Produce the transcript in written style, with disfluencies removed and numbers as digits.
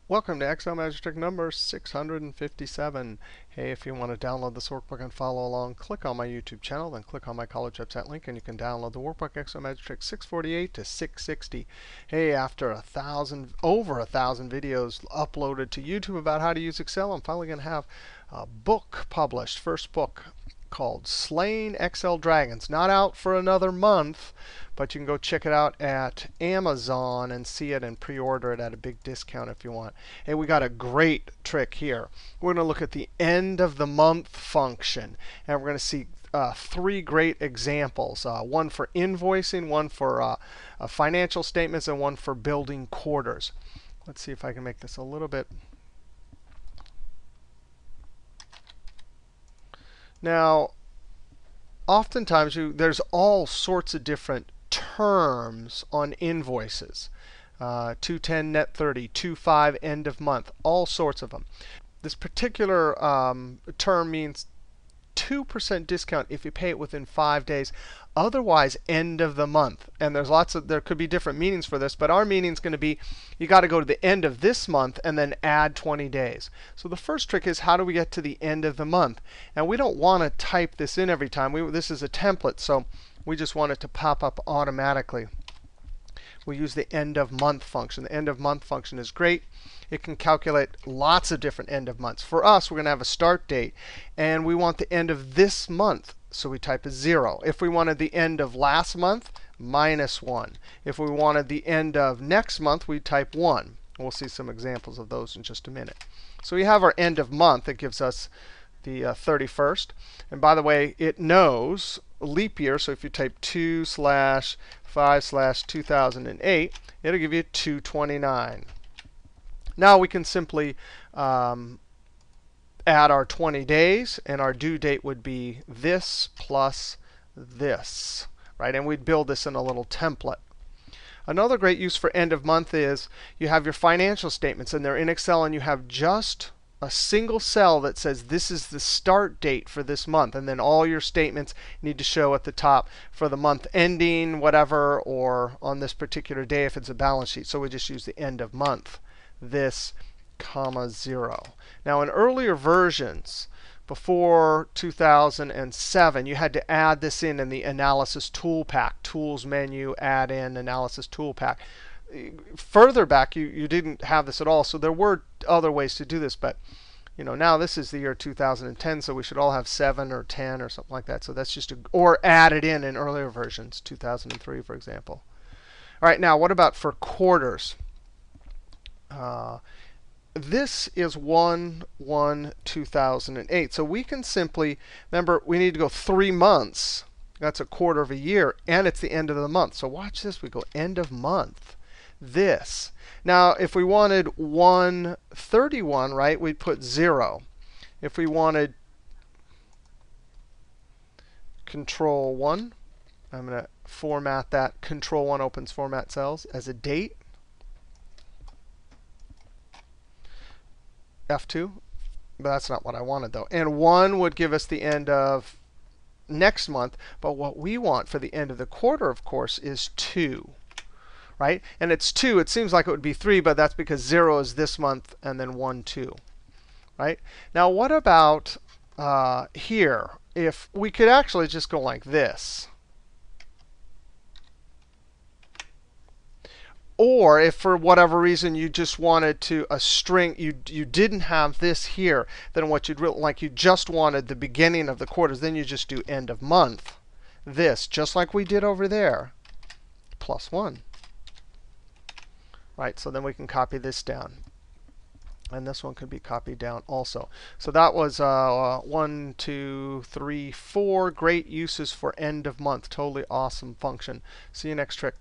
Welcome to Excel Magic Trick number 657. Hey, if you want to download this workbook and follow along, click on my YouTube channel, then click on my college website link, and you can download the workbook Excel Magic Trick 648 to 660. Hey, after over a thousand videos uploaded to YouTube about how to use Excel, I'm finally going to have a book published, first book called Slaying Excel Dragons. Not out for another month, but you can go check it out at Amazon and see it and pre-order it at a big discount if you want. Hey, we got a great trick here. We're going to look at the end of the month function, and we're going to see three great examples. One for invoicing, one for financial statements, and one for building quarters. Let's see if I can make this a little bit. Now, oftentimes there's all sorts of different terms on invoices. 210 net 30, 25 end of month, all sorts of them. This particular term means 2% discount if you pay it within 5 days. Otherwise, end of the month. And there could be different meanings for this, but our meaning is going to be you got to go to the end of this month and then add 20 days. So the first trick is how do we get to the end of the month? And we don't want to type this in every time. This is a template, so we just want it to pop up automatically. We use the end of month function. The end of month function is great. It can calculate lots of different end of months. For us, we're going to have a start date, and we want the end of this month, so we type a 0. If we wanted the end of last month, -1. If we wanted the end of next month, we type 1. We'll see some examples of those in just a minute. So we have our end of month. It gives us the 31st. And by the way, it knows leap year. So if you type 2/5/2008, it'll give you 229. Now we can simply add our 20 days, and our due date would be this plus this, right? And we'd build this in a little template. Another great use for end of month is you have your financial statements, and they're in Excel, and you have just a single cell that says this is the start date for this month. And then all your statements need to show at the top for the month ending, whatever, or on this particular day if it's a balance sheet. So we just use the end of month, this, comma, 0. Now, in earlier versions, before 2007, you had to add this in the Analysis Tool Pack, Tools menu, Add in, Analysis Tool Pack. Further back, you didn't have this at all. So there were other ways to do this. But now this is the year 2010, so we should all have 7 or 10 or something like that. So that's just or add it in earlier versions, 2003, for example. All right, now what about for quarters? This is 1/1/2008. So we can simply, remember, we need to go 3 months. That's a quarter of a year, and it's the end of the month. So watch this. We go end of month, this. Now, if we wanted 1/31, right, we'd put 0. If we wanted Control 1, I'm going to format that. Control 1 opens format cells as a date. F2, but that's not what I wanted, though. And 1 would give us the end of next month. But what we want for the end of the quarter, of course, is 2. Right? And it's 2. It seems like it would be 3, but that's because 0 is this month, and then 1, 2. Right? Now, what about here? If we could actually just go like this. Or if for whatever reason you just wanted to a string, you didn't have this here, then what you'd really like, you just wanted the beginning of the quarters, then you just do end of month, this, just like we did over there, +1. Right, so then we can copy this down. And this one could be copied down also. So that was 1, 2, 3, 4 great uses for end of month. Totally awesome function. See you next trick.